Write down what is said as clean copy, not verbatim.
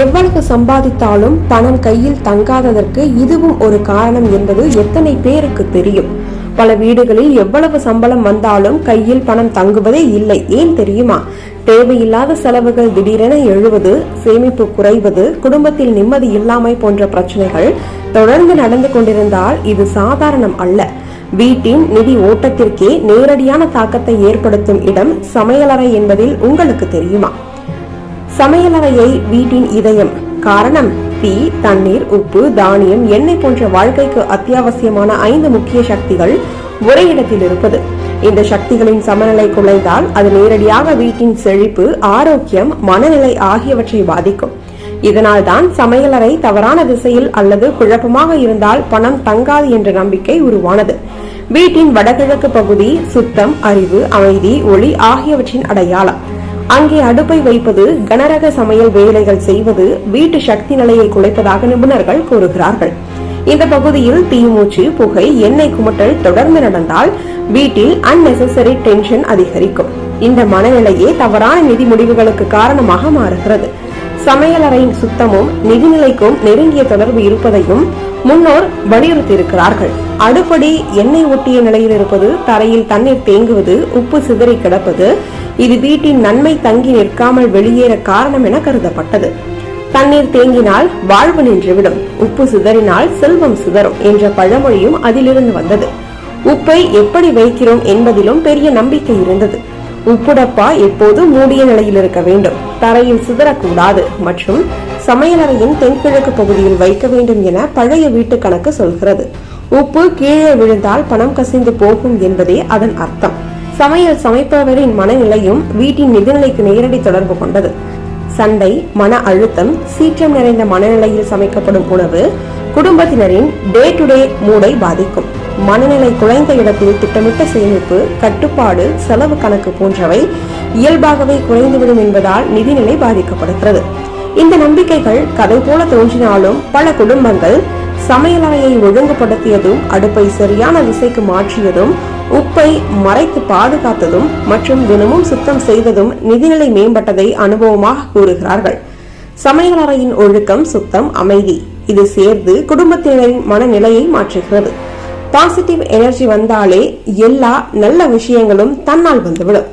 எவ்வளவு சம்பாதித்தாலும் பணம் கையில் தங்காததற்கு இதுவும் ஒரு காரணம் என்பது எத்தனை பேருக்கு தெரியும்? பல வீடுகளில் எவ்வளவு சம்பளம் வந்தாலும் கையில் பணம் தங்குவதே இல்லை. ஏன் தெரியுமா? தேவையில்லாத செலவுகள் திடீரென எழுவது, சேமிப்பு குறைவது, குடும்பத்தில் நிம்மதி இல்லாமை போன்ற பிரச்சனைகள் தொடர்ந்து நடந்து கொண்டிருந்தால் இது சாதாரணம் அல்ல. வீட்டின் நிதி ஓட்டத்திற்கே நேரடியான தாக்கத்தை ஏற்படுத்தும் இடம் சமையலறை என்பதில் உங்களுக்கு தெரியுமா? சமையலறையை வீட்டின் இதயம். காரணம், தீ, தண்ணீர், உப்பு, தானியம், எண்ணெய் போன்ற வாழ்க்கைக்கு அத்தியாவசியமான 5 முக்கிய சக்திகள் ஒரே இடத்தில் இருப்பது. இந்த சக்திகளின் சமநிலை குலைந்தால் அது நேரடியாக வீட்டின் செழிப்பு, ஆரோக்கியம், மனநிலை ஆகியவற்றை பாதிக்கும். இதனால் தான் சமையலறை தவறான திசையில் அல்லது குழப்பமாக இருந்தால் பணம் தங்காது என்ற நம்பிக்கை உருவானது. வீட்டின் வடகிழக்கு பகுதி சுத்தம், அறிவு, அமைதி, ஒளி ஆகியவற்றின் அடையாளம். அங்கே அடுப்பை வைப்பது, கனரக சமையல் வேலைகள் செய்வது வீட்டு சக்தி நிலையை குலைப்பதாக நிபுணர்கள் கூறுகிறார்கள். இந்த பகுதியில் தீமூச்சு, புகை, எண்ணெய் குமட்டல் தொடர்ந்து நடந்தால் வீட்டில் அன்னெசரி டென்ஷன் அதிகரிக்கும். இந்த மனநிலையே தவறான நிதி முடிவுகளுக்கு காரணமாக மாறுகிறது. சமையலறையின் சுத்தமும் நிதிநிலைக்கும் நெருங்கிய தொடர்பு இருப்பதையும் முன்னோர் வலியுறுத்தியிருக்கிறார்கள். அடுப்படி எண்ணெய் ஒட்டிய நிலையில் இருப்பது, தரையில் தண்ணீர் தேங்குவது, உப்பு சிதறி கிடப்பது, இது வீட்டின் நன்மை தங்கி நிற்காமல் வெளியேற காரணம் என கருதப்பட்டது. தண்ணீர் தேங்கினால் வாழ்வு நின்றுவிடும், உப்பு சிதறினால் செல்வம் சிதறும் என்ற பழமொழியும் அதிலிருந்து வந்தது. உப்பை எப்படி வைக்கிறோம் என்பதிலும் பெரிய நம்பிக்கை இருந்தது. உப்புடப்பா எப்போது மூடிய நிலையில் இருக்க வேண்டும், தரையில் சிதறக்கூடாது மற்றும் சமையலறையின் தென்கிழக்கு பகுதியில் வைக்க வேண்டும் என பழைய வீட்டு கணக்கு சொல்கிறது. உப்பு கீழே விழுந்தால் பணம் கசிந்து போகும் என்பதே அதன் அர்த்தம். சமையல் சமைப்பவரின் மனநிலையும் வீட்டின் நிதிநிலைக்கு நேரடி தொடர்பு கொண்டது. சண்டை, மன அழுத்தம், சீற்றம் நிறைந்த மனநிலையில் சமைக்கப்படும் உணவு குடும்பத்தினரின் டே டு டே மூடை பாதிக்கும். மனநிலை குறைந்த இடத்தில் திட்டமிட்ட சேமிப்பு, கட்டுப்பாடு, செலவு கணக்கு போன்றவை இயல்பாகவே குறைந்துவிடும் என்பதால் நிதிநிலை பாதிக்கப்படுகிறது. இந்த நம்பிக்கைகள் கதை போல தோன்றினாலும் பல குடும்பங்கள் சமையலறையை ஒழுங்குபடுத்தியதும், அடுப்பை சரியான திசைக்கு மாற்றியதும், உப்பை மறைத்து பாதுகாத்ததும் மற்றும் தினமும் சுத்தம் செய்ததும் நிதிநிலை மேம்பட்டதை அனுபவமாக கூறுகிறார்கள். சமையலறையின் ஒழுக்கம், சுத்தம், அமைதி இது சேர்ந்து குடும்பத்தினரின் மனநிலையை மாற்றுகிறது. பாசிட்டிவ் எனர்ஜி வந்தாலே எல்லா நல்ல விஷயங்களும் தன்னால் வந்துவிடும்.